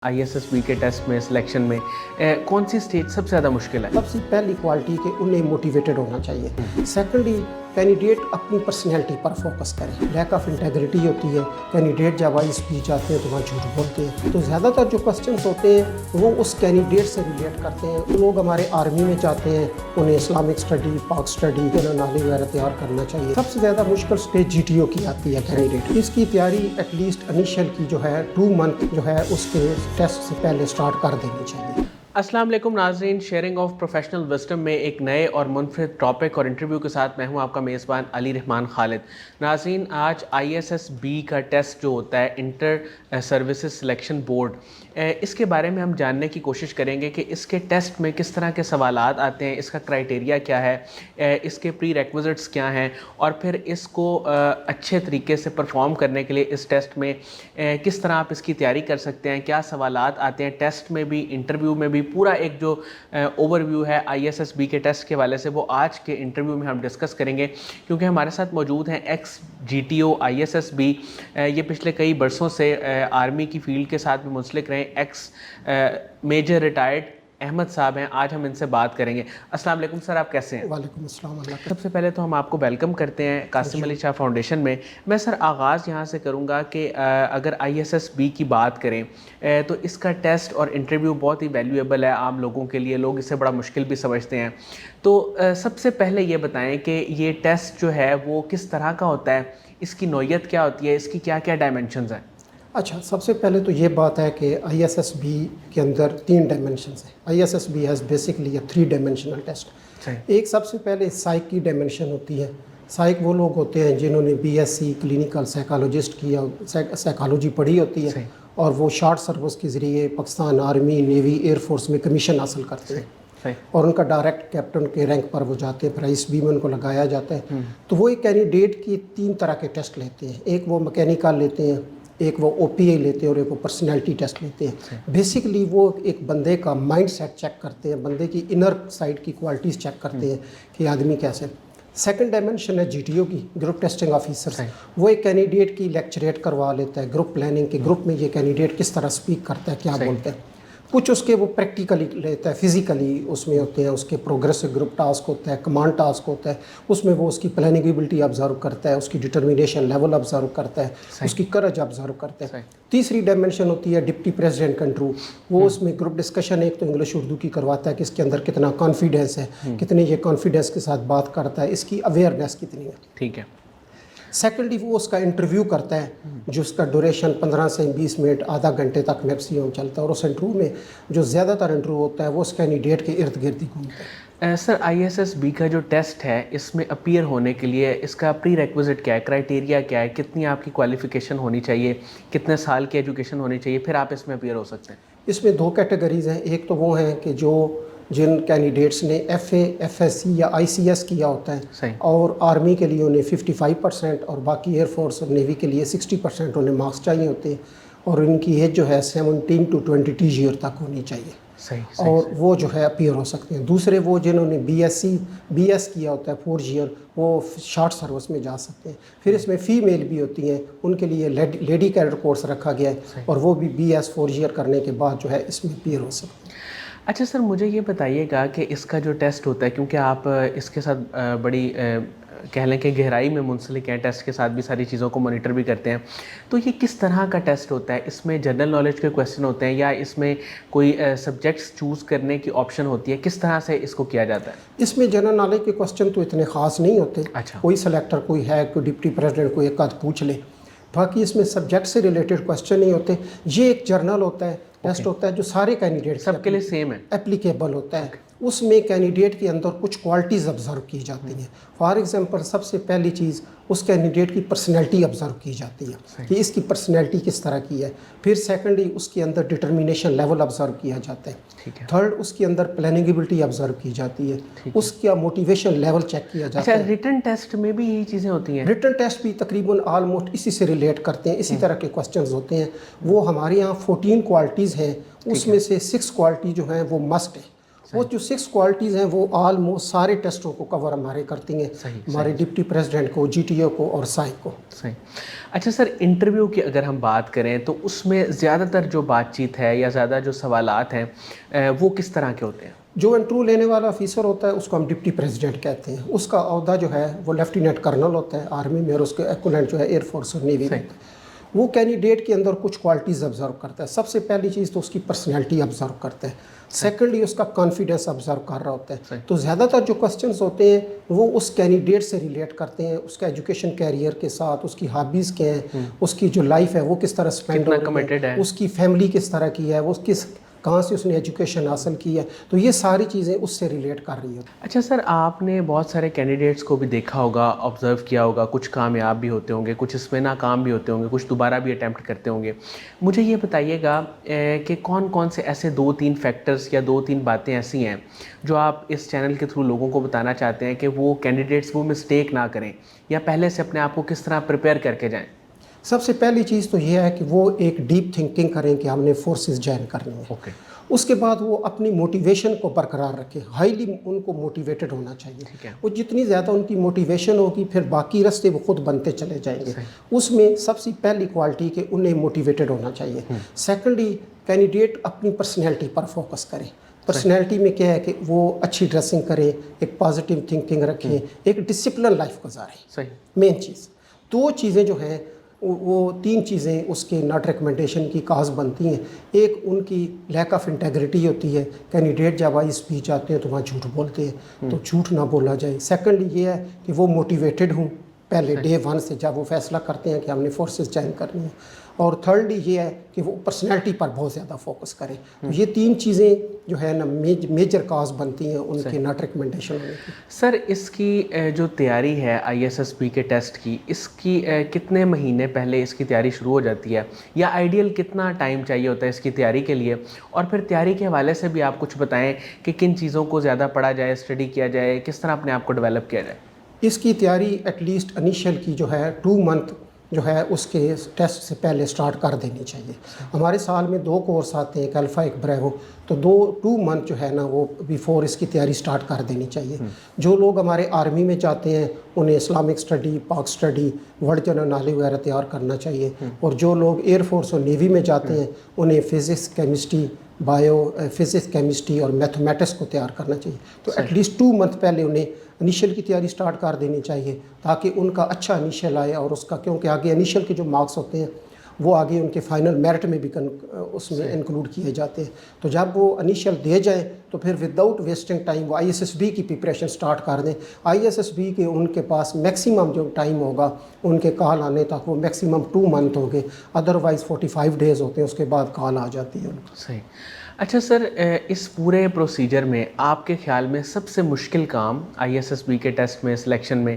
ISSB کے test میں selection میں کون سی اسٹیج سب سے زیادہ مشکل ہے؟ سب سے پہلی کوالٹی کہ انہیں موٹیویٹڈ ہونا چاہیے. سیکنڈلی کینڈیڈیٹ اپنی پرسنالٹی پر فوکس کرے. لیک آف انٹیگریٹی ہوتی ہے. کینڈیڈیٹ جب آئی اسپیچ جاتے ہیں تو وہاں جھوٹ بولتے ہیں. تو زیادہ تر جو کوسچنس ہوتے ہیں وہ اس کینڈیڈیٹ سے ریلیٹ کرتے ہیں. لوگ ہمارے آرمی میں جاتے ہیں, انہیں اسلامک اسٹڈی, پاک اسٹڈی, نالج وغیرہ تیار کرنا چاہیے. سب سے زیادہ مشکل اسٹیج GTO کی آتی ہے کینڈیڈیٹ. اس کی تیاری ایٹ لیسٹ انیشیل کی جو ہے 2 منتھ جو ہے اس کے ٹیسٹ سے پہلے اسٹارٹ کر دینی چاہیے. السلام علیکم ناظرین, شیئرنگ آف پروفیشنل وزڈم میں ایک نئے اور منفرد ٹاپک اور انٹرویو کے ساتھ میں ہوں آپ کا میزبان علی رحمان خالد. ناظرین, آج ISSB کا ٹیسٹ جو ہوتا ہے انٹر سروسز سلیکشن بورڈ, اس کے بارے میں ہم جاننے کی کوشش کریں گے کہ اس کے ٹیسٹ میں کس طرح کے سوالات آتے ہیں, اس کا کرائٹیریا کیا ہے, اس کے پری ریکوزٹس کیا ہیں, اور پھر اس کو اچھے طریقے سے پرفارم کرنے کے لیے اس ٹیسٹ میں کس طرح آپ اس کی تیاری کر سکتے ہیں, کیا سوالات آتے ہیں ٹیسٹ میں بھی, انٹرویو میں بھی. پورا ایک جو اوور ویو ہے ISSB کے ٹیسٹ کے حوالے سے وہ آج کے انٹرویو میں ہم ڈسکس کریں گے, کیونکہ ہمارے ساتھ موجود ہیں ایکس GTO ISSB. یہ پچھلے کئی برسوں سے آرمی کی فیلڈ کے ساتھ بھی منسلک رہے. ایکس میجر ریٹائرڈ احمد صاحب ہیں, آج ہم ان سے بات کریں گے. السلام علیکم سر, آپ کیسے ہیں؟ وعلیکم السلام. اللہ سب سے پہلے تو ہم آپ کو ویلکم کرتے ہیں قاسم علی شاہ فاؤنڈیشن میں. میں سر آغاز یہاں سے کروں گا کہ اگر ISSB کی بات کریں تو اس کا ٹیسٹ اور انٹرویو بہت ہی ویلیویبل ہے عام لوگوں کے لیے, لوگ اسے بڑا مشکل بھی سمجھتے ہیں. تو سب سے پہلے یہ بتائیں کہ یہ ٹیسٹ جو ہے وہ کس طرح کا ہوتا ہے, اس کی نوعیت کیا ہوتی ہے, اس کی کیا کیا ڈائمنشنز ہیں؟ اچھا, سب سے پہلے تو یہ بات ہے کہ ISSB کے اندر 3 ڈائمنشنز ہیں. ISSB has basically 3 dimensional test. ایک سب سے پہلے سائیک کی ڈائمنشن ہوتی ہے. سائیک وہ لوگ ہوتے ہیں جنہوں نے BSc کلینیکل سائیکالوجسٹ کیا, سائیکالوجی پڑھی ہوتی ہے, اور وہ شارٹ سروس کے ذریعے Pakistan army, navy, air force میں کمیشن حاصل کرتے ہیں, اور ان کا ڈائریکٹ کیپٹن کے رینک پر وہ جاتے ہیں, پھر ISB میں ان کو لگایا جاتا ہے. تو وہ ایک کینڈیڈیٹ کی 3 طرح کے ٹیسٹ لیتے ہیں. ایک وہ مکینیکل لیتے ہیں, ایک وہ OPA لیتے ہیں, اور ایک وہ پرسنالٹی ٹیسٹ لیتے ہیں. بیسکلی وہ ایک بندے کا مائنڈ سیٹ چیک کرتے ہیں, بندے کی انر سائڈ کی کوالٹیز چیک کرتے ہیں کہ آدمی کیسے. سیکنڈ ڈائمنشن ہے GTO کی, گروپ ٹیسٹنگ آفیسر. وہ ایک کینڈیڈیٹ کی لیکچریٹ کروا لیتا ہے, گروپ پلاننگ کے گروپ میں یہ کینڈیڈیٹ کس طرح سپیک کرتا ہے, کیا بولتا ہے. کچھ اس کے وہ پریکٹیکلی لیتا ہے, فزیکلی اس میں ہوتے ہیں, اس کے پروگریسو گروپ ٹاسک ہوتا ہے, کمانڈ ٹاسک ہوتا ہے, اس میں وہ اس کی پلاننگیبلٹی آبزرو کرتا ہے, اس کی ڈٹرمینیشن لیول آبزرو کرتا ہے, اس کی کرج آبزرو کرتا ہے. تیسری ڈائمنشن ہوتی ہے ڈپٹی پریزیڈنٹ کنٹرول. وہ اس میں گروپ ڈسکشن ایک تو انگلش اردو کی کرواتا ہے کہ اس کے اندر کتنا کانفیڈنس ہے, کتنے یہ کانفیڈنس کے ساتھ بات کرتا ہے, اس کی اویئرنیس کتنی ہے. ٹھیک ہے. سیکنڈلی وہ اس کا انٹرویو کرتا ہے, جو اس کا ڈوریشن 15 سے 20 منٹ, آدھا گھنٹے تک میکسیمم چلتا ہے, اور اس انٹرویو میں جو زیادہ تر انٹرویو ہوتا ہے وہ اس کینڈیڈیٹ کے ارد گرد ہی گھومتا ہے. سر ISSB کا جو ٹیسٹ ہے اس میں اپیئر ہونے کے لیے اس کا پری ریکوزٹ کیا ہے, کرائٹیریا کیا ہے, کتنی آپ کی کوالیفیکیشن ہونی چاہیے, کتنے سال کی ایجوکیشن ہونی چاہیے, پھر آپ اس میں اپیئر ہو سکتے ہیں؟ اس میں 2 کیٹیگریز ہیں. ایک تو وہ ہیں کہ جن کینڈیڈیٹس نے FA, FSC یا ICS کیا ہوتا ہے, اور آرمی کے لیے انہیں 55%, اور باقی ایئر فورس اور نیوی کے لیے 60% انہیں مارکس چاہیے ہوتے ہیں, اور ان کی ایج جو ہے 17 to 22 ایئر تک ہونی چاہیے. اور وہ جو ہے اپیئر ہو سکتے ہیں. دوسرے وہ جنہوں نے BS کیا ہوتا ہے 4 ایئر, وہ شارٹ سروس میں جا سکتے ہیں. پھر اس میں فیمیل بھی ہوتی ہیں, ان کے لیے لیڈی کیڈر کورس رکھا گیا ہے, اور وہ بھی BS 4 ایئر کرنے کے بعد جو ہے اس میں اپیئر ہو سکتے ہیں. اچھا سر, مجھے یہ بتائیے گا کہ اس کا جو ٹیسٹ ہوتا ہے, کیونکہ آپ اس کے ساتھ بڑی کہہ لیں کہ گہرائی میں منسلک ہیں, ٹیسٹ کے ساتھ بھی ساری چیزوں کو مانیٹر بھی کرتے ہیں, تو یہ کس طرح کا ٹیسٹ ہوتا ہے؟ اس میں جنرل نالج کے کویسچن ہوتے ہیں یا اس میں کوئی سبجیکٹس چوز کرنے کی آپشن ہوتی ہے, کس طرح سے اس کو کیا جاتا ہے؟ اس میں جنرل نالج کے کویسچن تو اتنے خاص نہیں ہوتے. اچھا. کوئی سلیکٹر کوئی ہے, کوئی ڈپٹی پریزیڈنٹ کوئی ایک آدھ پوچھ لے, باقی اس میں سبجیکٹ سے ریلیٹڈ کویسچن نہیں ہوتے. یہ ایک جرنل ہوتا ہے, ٹیسٹ ہوتا ہے جو سارے کینڈیڈیٹ سب کے لیے سیم ہے, اپلیکیبل ہوتا ہے. اس میں کینڈیڈیٹ کے اندر کچھ کوالٹیز آبزرو کی جاتی ہیں. فار ایگزامپل سب سے پہلی چیز اس کینڈیڈیٹ کی پرسنالٹی آبزرو کی جاتی ہے کہ اس کی پرسنالٹی کس طرح کی ہے. پھر سیکنڈلی اس کے اندر ڈٹرمینیشن لیول آبزرو کیا جاتا ہے. تھرڈ اس کے اندر پلاننگیبلٹی آبزرو کی جاتی ہے. اس کا موٹیویشن لیول چیک کیا جاتا ہے. اچھا, ریٹن ٹیسٹ میں بھی یہی چیزیں ہوتی ہیں؟ ریٹن ٹیسٹ بھی تقریباً آلموسٹ اسی سے ریلیٹ کرتے ہیں, اسی طرح کے کویسچنز ہوتے ہیں. وہ ہمارے یہاں 14 کوالٹیز ہیں, اس میں سے 6 کوالٹی جو ہیں وہ مسٹ ہے, وہ جو 6 کوالٹیز ہیں وہ آلموسٹ سارے ٹیسٹوں کو کور ہمارے کرتی ہیں, ہمارے ڈپٹی پریزیڈنٹ کو, جی ٹی او کو اور سائیک کو. صحیح. اچھا سر, انٹرویو کی اگر ہم بات کریں تو اس میں زیادہ تر جو بات چیت ہے یا زیادہ جو سوالات ہیں وہ کس طرح کے ہوتے ہیں؟ جو انٹرویو لینے والا آفیسر ہوتا ہے اس کو ہم ڈپٹی پریزیڈنٹ کہتے ہیں. اس کا عہدہ جو ہے وہ لیفٹیننٹ کرنل ہوتا ہے آرمی میں, اور اس کے ایکولنٹ جو ہے ایئر فورس اور نیوی میں. وہ کینڈیڈیٹ کے اندر کچھ کوالٹیز آبزرو کرتا ہے. سب سے پہلی چیز تو اس کی پرسنالٹی آبزرو کرتا ہے. سیکنڈلی اس کا کانفیڈنس آبزرو کر رہا ہوتا ہے. تو زیادہ تر جو کوسچنس ہوتے ہیں وہ اس کینڈیڈیٹ سے ریلیٹ کرتے ہیں, اس کا ایجوکیشن کیریئر کے ساتھ, اس کی ہابیز کیا ہیں, اس کی جو لائف ہے وہ کس طرح اسپینڈ ہو رہی ہے, اس کی فیملی کس طرح کی ہے, وہ کہاں سے اس نے ایجوکیشن حاصل کی ہے. تو یہ ساری چیزیں اس سے ریلیٹ کر رہی ہیں. اچھا سر, آپ نے بہت سارے کینڈیڈیٹس کو بھی دیکھا ہوگا, آبزرو کیا ہوگا, کچھ کامیاب بھی ہوتے ہوں گے, کچھ اس میں ناکام بھی ہوتے ہوں گے, کچھ دوبارہ بھی اٹیمپٹ کرتے ہوں گے. مجھے یہ بتائیے گا کہ کون کون سے ایسے 2-3 فیکٹرز یا 2-3 باتیں ایسی ہیں جو آپ اس چینل کے تھرو لوگوں کو بتانا چاہتے ہیں کہ وہ کینڈیڈیٹس وہ مسٹیک نہ کریں, یا پہلے سے اپنے آپ کو کس طرح پریپیئر کر کے جائیں؟ سب سے پہلی چیز تو یہ ہے کہ وہ ایک ڈیپ تھنکنگ کریں کہ ہم نے فورسز جوائن کرنی ہے. اس کے بعد وہ اپنی موٹیویشن کو برقرار رکھیں. ہائیلی ان کو موٹیویٹڈ ہونا چاہیے. وہ جتنی زیادہ ان کی موٹیویشن ہوگی پھر باقی راستے وہ خود بنتے چلے جائیں گے. اس میں سب سے پہلی کوالٹی کہ انہیں موٹیویٹڈ ہونا چاہیے. سیکنڈلی کینڈیڈیٹ اپنی پرسنالٹی پر فوکس کریں. پرسنالٹی میں کیا ہے کہ وہ اچھی ڈریسنگ کریں, ایک پازیٹیو تھنکنگ رکھیں, ایک ڈسپلن لائف گزاریں. مین چیز 2 چیزیں جو ہیں وہ 3 چیزیں اس کے ناٹ ریکمنڈیشن کی کاز بنتی ہیں. ایک ان کی لیک آف انٹیگریٹی ہوتی ہے. کینڈیڈیٹ جب آئی اسپیچ آتے ہیں تو وہاں جھوٹ بولتے ہیں, تو جھوٹ نہ بولا جائے. سیکنڈلی یہ ہے کہ وہ موٹیویٹڈ ہوں پہلے ڈے 1 سے جب وہ فیصلہ کرتے ہیں کہ ہم نے فورسز جوائن کرنی ہے. اور تھرڈلی یہ ہے کہ وہ پرسنالٹی پر بہت زیادہ فوکس کریں. تو یہ 3 چیزیں جو ہے نا میجر کاز بنتی ہیں ان کے ناٹ ریکمنڈیشن ہونے کی. سر, اس کی جو تیاری ہے ISSB کے ٹیسٹ کی, اس کی کتنے مہینے پہلے اس کی تیاری شروع ہو جاتی ہے, یا آئیڈیل کتنا ٹائم چاہیے ہوتا ہے اس کی تیاری کے لیے؟ اور پھر تیاری کے حوالے سے بھی آپ کچھ بتائیں کہ کن چیزوں کو زیادہ پڑھا جائے, اسٹڈی کیا جائے, کس طرح اپنے آپ کو ڈیولپ کیا جائے؟ اس کی تیاری ایٹ لیسٹ انیشیل کی جو ہے 2 منتھ جو ہے اس کے ٹیسٹ سے پہلے سٹارٹ کر دینی چاہیے. ہمارے سال میں 2 کورس آتے ہیں, ایک الفا ایک بریوو, تو 2 منتھ جو ہے نا وہ بیفور اس کی تیاری سٹارٹ کر دینی چاہیے. جو لوگ ہمارے آرمی میں جاتے ہیں انہیں اسلامک اسٹڈی, پاک اسٹڈی, ورلڈ جنرل نالج وغیرہ تیار کرنا چاہیے. اور جو لوگ ایئر فورس اور نیوی میں جاتے ہیں انہیں فزکس, کیمسٹری, فزکس, کیمسٹری اور میتھمیٹکس کو تیار کرنا چاہیے. تو ایٹ لیسٹ 2 منتھ پہلے انہیں انیشیل کی تیاری سٹارٹ کر دینی چاہیے تاکہ ان کا اچھا انیشیل آئے. اور اس کا کیونکہ آگے انیشیل کے جو مارکس ہوتے ہیں وہ آگے ان کے فائنل میرٹ میں بھی اس میں انکلوڈ کیے جاتے ہیں. تو جب وہ انیشیل دے جائیں تو پھر وداؤٹ ویسٹنگ ٹائم وہ ISSB کی پریپریشن سٹارٹ کر دیں. ISSB کے ان کے پاس میکسیمم جو ٹائم ہوگا ان کے کال آنے تک وہ میکسیمم 2 منتھ ہوں گے, ادروائز 45 ڈیز ہوتے ہیں, اس کے بعد کال آ جاتی ہے. صحیح. اچھا سر, اس پورے پروسیجر میں آپ کے خیال میں سب سے مشکل کام ISSB کے ٹیسٹ میں, سلیکشن میں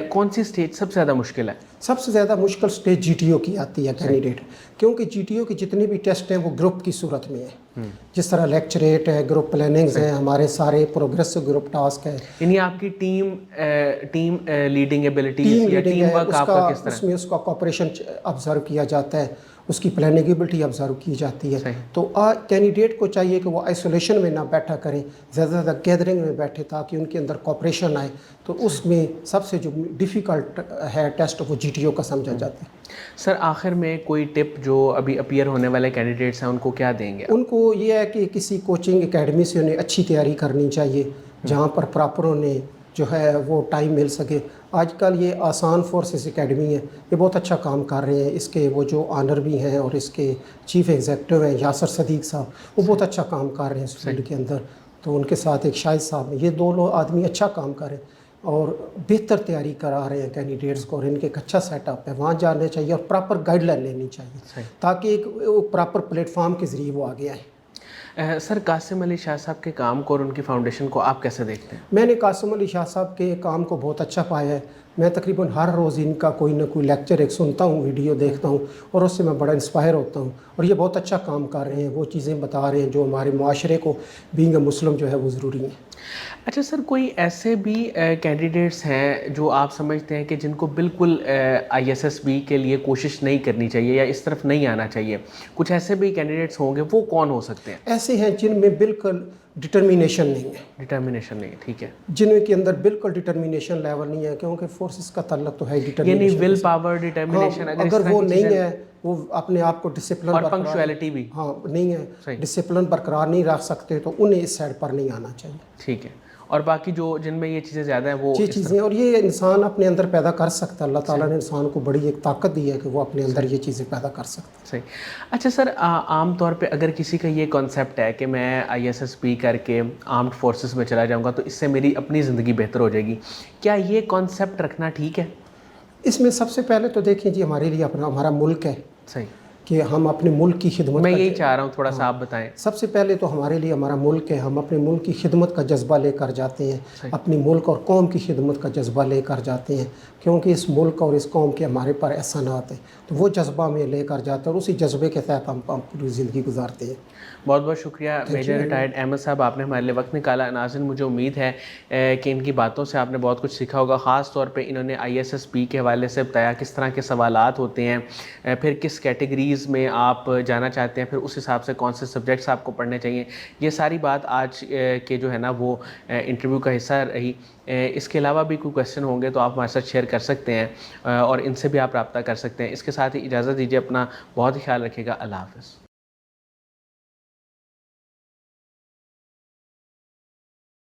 کون سی سٹیج سب سے زیادہ مشکل ہے؟ سب سے زیادہ مشکل سٹیج GTO کی آتی ہے کینڈیڈیٹ, کیونکہ GTO کے جتنے بھی ٹیسٹ ہیں وہ گروپ کی صورت میں ہیں. جس طرح لیکچریٹ ہے, گروپ پلاننگز ہیں, ہمارے سارے پروگریسو گروپ ٹاسک ہے. یعنی آپ کی ٹیم لیڈنگ ایبلٹیز یا ٹیم ورک آپ کا کس طرح؟ اس میں اس کا کوپریشن آبزرو کیا جاتا ہے, اس کی پلاننگیبلٹی آبزرو کی جاتی ہے. تو کینڈیڈیٹ کو چاہیے کہ وہ آئسولیشن میں نہ بیٹھا کریں, زیادہ زیادہ گیدرنگ میں بیٹھے تاکہ ان کے اندر کوپریشن آئے. تو اس میں سب سے جو ڈیفیکلٹ ہے ٹیسٹ وہ GTO کا سمجھا جاتا ہے. سر, آخر میں کوئی ٹپ جو ابھی اپیئر ہونے والے کینڈیڈیٹس ہیں ان کو کیا دیں گے؟ ان کو یہ ہے کہ کسی کوچنگ اکیڈمی سے انہیں اچھی تیاری کرنی چاہیے جہاں پر پراپر انہیں جو ہے وہ ٹائم مل سکے. آج کل یہ آسان فورسز اکیڈمی ہے, یہ بہت اچھا کام کر رہے ہیں. اس کے وہ جو آنر بھی ہیں اور اس کے چیف ایگزیکٹو ہیں یاسر صدیق صاحب, وہ بہت اچھا کام کر رہے ہیں اس فیلڈ کے اندر. تو ان کے ساتھ ایک شاہد صاحب ہیں, یہ 2 آدمی اچھا کام کر رہے ہیں اور بہتر تیاری کرا رہے ہیں کینڈیڈیٹس کو. اور ان کے ایک اچھا سیٹ اپ ہے, وہاں جانا چاہیے اور پراپر گائیڈ لائن لینی چاہیے تاکہ ایک پراپر پلیٹ فارم کے ذریعے وہ آگے آئیں. سر, قاسم علی شاہ صاحب کے کام کو اور ان کی فاؤنڈیشن کو آپ کیسے دیکھتے ہیں؟ میں نے قاسم علی شاہ صاحب کے کام کو بہت اچھا پایا ہے. میں تقریباً ہر روز ان کا کوئی نہ کوئی لیکچر ایک سنتا ہوں, ویڈیو دیکھتا ہوں اور اس سے میں بڑا انسپائر ہوتا ہوں. اور یہ بہت اچھا کام کر رہے ہیں, وہ چیزیں بتا رہے ہیں جو ہمارے معاشرے کو بینگ اے مسلم جو ہے وہ ضروری ہیں. اچھا سر، کوئی ایسے بھی کینڈیڈیٹس ہیں جو آپ سمجھتے ہیں کہ جن کو بالکل آئی ایس ایس بی کے لیے کوشش نہیں کرنی چاہیے یا اس طرف نہیں آنا چاہیے؟ کچھ ایسے بھی کینڈیڈیٹس ہوں گے، وہ کون ہو سکتے ہیں؟ ایسے ہیں جن میں بالکل ڈٹرمینیشن نہیں ہے، ڈٹرمنیشن نہیں ہے، ٹھیک ہے، جن کے اندر بالکل ڈٹرمینیشن لیول نہیں ہے، کیونکہ فورسز کا تعلق تو ہے یعنی ڈٹرمینیشن ول کے پاور، ساتھ۔ ڈٹرمنیشن، ہاں اگر اس اگر طرح وہ کی نہیں چیزیں، ہے، وہ اپنے آپ کو ڈسپلن اور برقرار پنکچویلٹی بھی، ہاں نہیں ہے، صحیح، ڈسپلن برقرار نہیں رکھ سکتے، تو انہیں اس سائڈ پر نہیں آنا چاہیے۔ ٹھیک ہے، اور باقی جو جن میں یہ چیزیں زیادہ ہیں وہ یہ اس طرف، چیزیں، اور یہ انسان اپنے اندر پیدا کر سکتا ہے، اللہ تعالیٰ صحیح، نے انسان کو بڑی ایک طاقت دی ہے کہ وہ اپنے اندر یہ چیزیں پیدا کر سکتا ہے۔ صحیح۔ اچھا سر، عام طور پہ اگر کسی کا یہ کانسیپٹ ہے کہ میں آئی ایس ایس پی کر کے آرمڈ فورسز میں چلا جاؤں گا تو اس سے میری اپنی زندگی بہتر ہو جائے گی، کیا یہ کانسیپٹ رکھنا ٹھیک ہے؟ اس میں سب سے پہلے تو دیکھیں جی، ہمارے لیے ہمارا ملک ہے صحیح، کہ ہم اپنے ملک کی خدمت میں کا یہی چاہ رہا ہوں، تھوڑا سا آپ بتائیں۔ سب سے پہلے تو ہمارے لیے ہمارا ملک ہے، ہم اپنے ملک کی خدمت کا جذبہ لے کر جاتے ہیں، صحیح، اپنی ملک اور قوم کی خدمت کا جذبہ لے کر جاتے ہیں، کیونکہ اس ملک اور اس قوم کے ہمارے پر احسانات ہیں، تو وہ جذبہ ہمیں لے کر جاتے ہیں اور اسی جذبے کے تحت ہم پوری زندگی گزارتے ہیں۔ بہت بہت شکریہ میجر ریٹائرڈ احمد صاحب، آپ نے ہمارے لیے وقت نکالا۔ ناظرین، مجھے امید ہے کہ ان کی باتوں سے آپ نے بہت کچھ سیکھا ہوگا، خاص طور پہ انہوں نے آئی ایس ایس پی کے حوالے سے بتایا کس طرح کے سوالات ہوتے ہیں، پھر کس کیٹیگریز میں آپ جانا چاہتے ہیں، پھر اس حساب سے کون سے سبجیکٹس آپ کو پڑھنے چاہیے۔ یہ ساری بات آج کے جو ہے نا وہ انٹرویو کا حصہ رہی۔ اس کے علاوہ بھی کوئی کویسچن ہوں گے تو آپ ہمارے ساتھ شیئر کر سکتے ہیں اور ان سے بھی آپ رابطہ کر سکتے ہیں۔ اس کے ساتھ ہی اجازت دیجیے، اپنا بہت ہی خیال رکھیے گا۔ اللہ حافظ۔